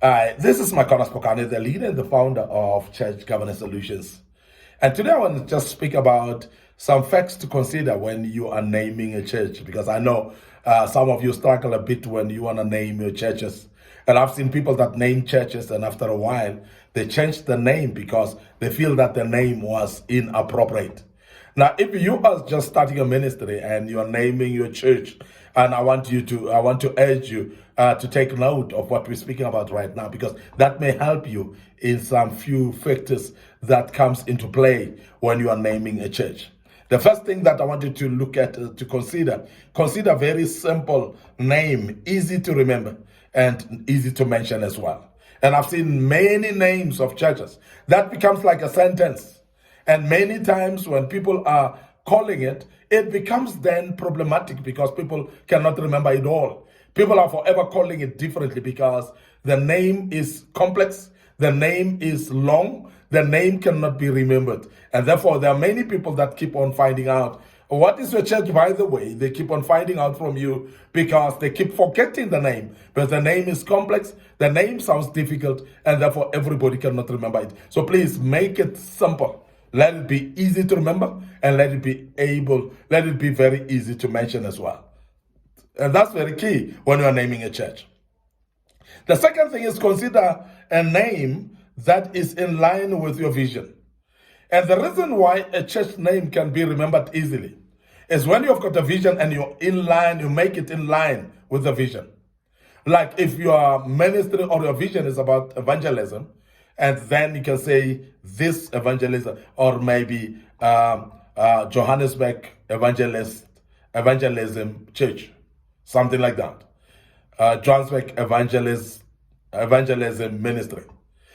This is Micornus Phokane, the leader and the founder of Church Governance Solutions. And today I want to just speak about some facts to consider when you are naming a church, because I know some of you struggle a bit when you want to name your churches. And I've seen people that name churches, and after a while, they change the name because they feel that the name was inappropriate. Now, if you are just starting a ministry and you are naming your church, and I want to urge you to take note of what we're speaking about right now, because that may help you in some few factors that comes into play when you are naming a church. The first thing that I want you to look at, to consider very simple name, easy to remember and easy to mention as well. And I've seen many names of churches that becomes like a sentence. And many times when people are calling it, it becomes then problematic because people cannot remember it all. People are forever calling it differently because the name is complex, the name is long, the name cannot be remembered. And therefore, there are many people that keep on finding out, what is your church, by the way? They keep on finding out from you because they keep forgetting the name. But the name is complex, the name sounds difficult, and therefore everybody cannot remember it. So please make it simple. Let it be easy to remember, and let it be very easy to mention as well. And that's very key when you are naming a church. The second thing is consider a name that is in line with your vision. And the reason why a church name can be remembered easily is when you've got a vision and you're in line, you make it in line with the vision. Like if your ministry or your vision is about evangelism, and then you can say this evangelism, or maybe Johannesburg Evangelism Church, something like that. Johannesburg Evangelism Ministry.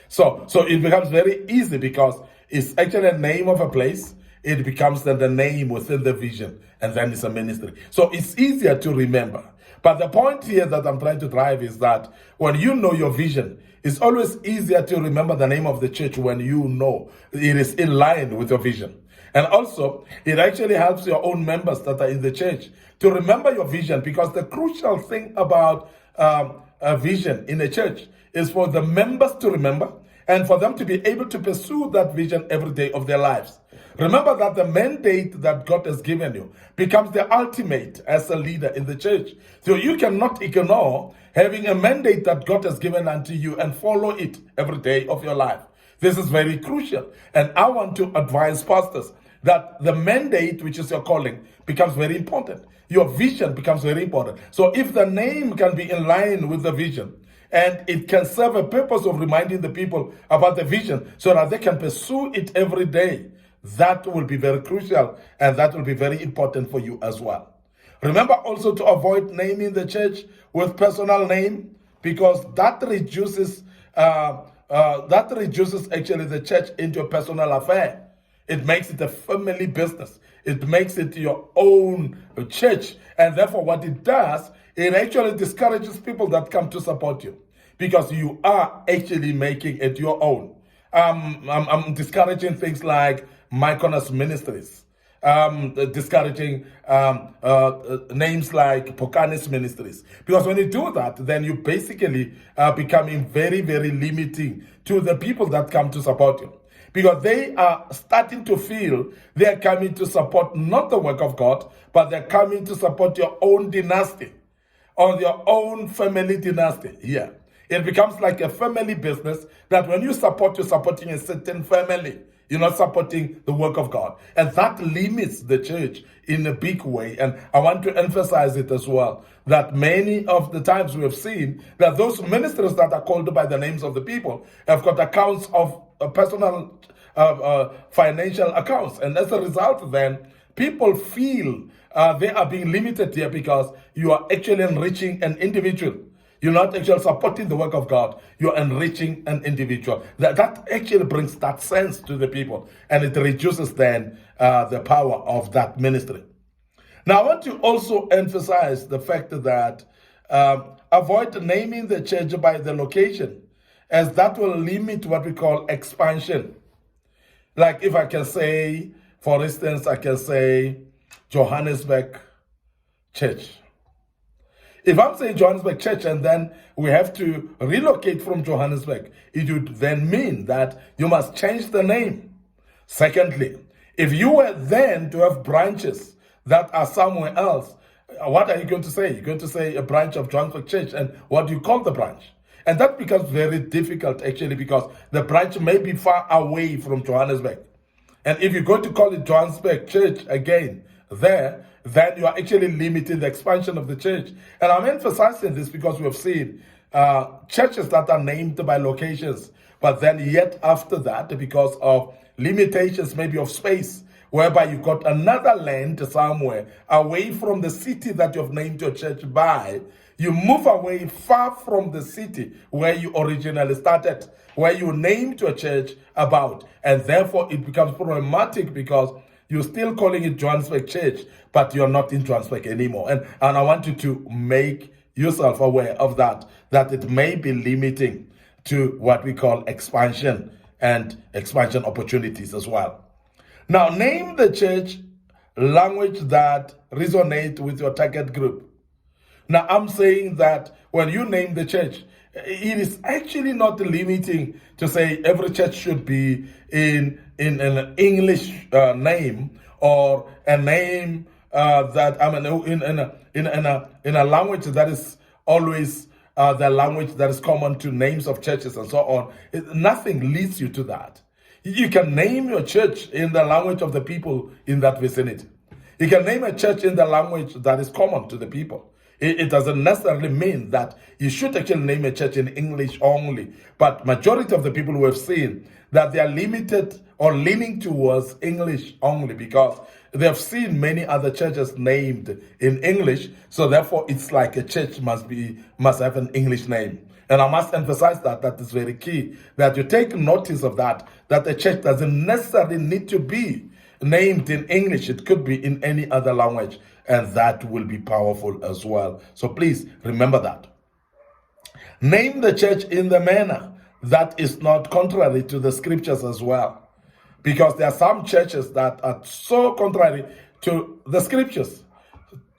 So it becomes very easy because it's actually a name of a place. It becomes then the name within the vision, and then it's a ministry. So it's easier to remember. But the point here that I'm trying to drive is that when you know your vision, it's always easier to remember the name of the church when you know it is in line with your vision. And also, it actually helps your own members that are in the church to remember your vision, because the crucial thing about a vision in a church is for the members to remember and for them to be able to pursue that vision every day of their lives. Remember that the mandate that God has given you becomes the ultimate as a leader in the church. So you cannot ignore having a mandate that God has given unto you and follow it every day of your life. This is very crucial. And I want to advise pastors that the mandate, which is your calling, becomes very important. Your vision becomes very important. So if the name can be in line with the vision, and it can serve a purpose of reminding the people about the vision so that they can pursue it every day, that will be very crucial, and that will be very important for you as well. Remember also to avoid naming the church with personal name, because that reduces actually the church into a personal affair. It makes it a family business. It makes it your own church. And therefore what it does, it actually discourages people that come to support you, because you are actually making it your own. I'm discouraging things like Micornus Ministries, discouraging names like Phokane Ministries. Because when you do that, then you basically are becoming very, very limiting to the people that come to support you. Because they are starting to feel they're coming to support not the work of God, but they're coming to support your own dynasty or your own family dynasty. Yeah. It becomes like a family business that when you support, you're supporting a certain family. You're not supporting the work of God. And that limits the church in a big way. And I want to emphasize it as well, that many of the times we have seen that those ministers that are called by the names of the people have got accounts of personal financial accounts. And as a result, then, people feel they are being limited here because you are actually enriching an individual. You're not actually supporting the work of God. You're enriching an individual. That actually brings that sense to the people, and it reduces then the power of that ministry. Now, I want to also emphasize the fact that avoid naming the church by the location, as that will limit what we call expansion. Like if I can say, for instance, I can say Johannesburg Church. If I'm saying Johannesburg Church and then we have to relocate from Johannesburg, it would then mean that you must change the name. Secondly, if you were then to have branches that are somewhere else, what are you going to say? You're going to say a branch of Johannesburg Church, and what do you call the branch? And that becomes very difficult actually, because the branch may be far away from Johannesburg. And if you're going to call it Johannesburg Church again, then you are actually limiting the expansion of the church. And I'm emphasizing this because we have seen churches that are named by locations, but then yet after that, because of limitations maybe of space, whereby you've got another land somewhere away from the city that you've named your church by, you move away far from the city where you originally started, where you named your church about, and therefore it becomes problematic because you're still calling it Johannesburg Church, but you're not in Johannesburg anymore. And I want you to make yourself aware of that it may be limiting to what we call expansion and expansion opportunities as well. Now, name the church language that resonate with your target group. Now, I'm saying that when you name the church, it is actually not limiting to say every church should be in an English name, or a name that in a language that is always the language that is common to names of churches and so on. Nothing leads you to that. You can name your church in the language of the people in that vicinity. You can name a church in the language that is common to the people. It doesn't necessarily mean that you should actually name a church in English only. But majority of the people who have seen that they are limited or leaning towards English only because they have seen many other churches named in English. So therefore, it's like a church must have an English name. And I must emphasize that is very key, that you take notice of that the church doesn't necessarily need to be named in English. It could be in any other language, and that will be powerful as well. So please remember that. Name the church in the manner that is not contrary to the scriptures as well, because there are some churches that are so contrary to the scriptures,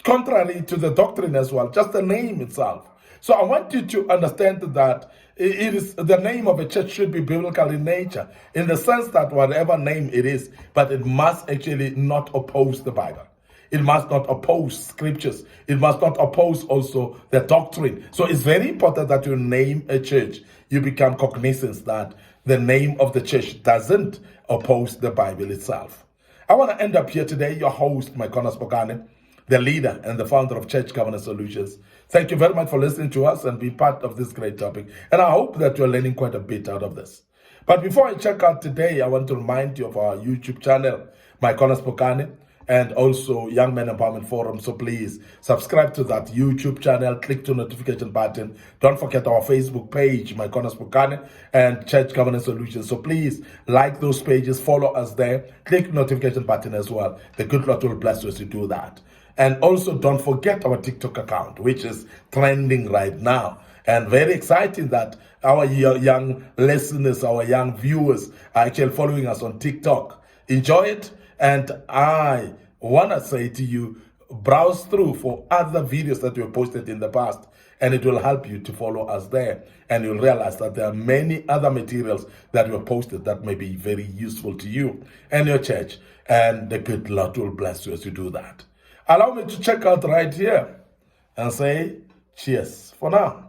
contrary to the doctrine as well, just the name itself. So I want you to understand that it is the name of a church should be biblical in nature, in the sense that whatever name it is, but it must actually not oppose the Bible. It must not oppose scriptures. It must not oppose also the doctrine. So it's very important that you name a church. You become cognizant that the name of the church doesn't oppose the Bible itself. I want to end up here today, your host, Micornus Phokane, the leader and the founder of Church Governance Solutions. Thank you very much for listening to us and being part of this great topic. And I hope that you're learning quite a bit out of this. But before I check out today, I want to remind you of our YouTube channel, Micornus Phokane, and also Young Men Empowerment Forum. So please subscribe to that YouTube channel, click the notification button. Don't forget our Facebook page, Micornus Phokane and Church Governance Solutions. So please like those pages, follow us there, click the notification button as well. The good Lord will bless you as you do that. And also don't forget our TikTok account, which is trending right now. And very exciting that our young listeners, our young viewers are actually following us on TikTok. Enjoy it. And I want to say to you, browse through for other videos that we have posted in the past, and it will help you to follow us there. And you'll realize that there are many other materials that we have posted that may be very useful to you and your church. And the good Lord will bless you as you do that. Allow me to check out right here and say cheers for now.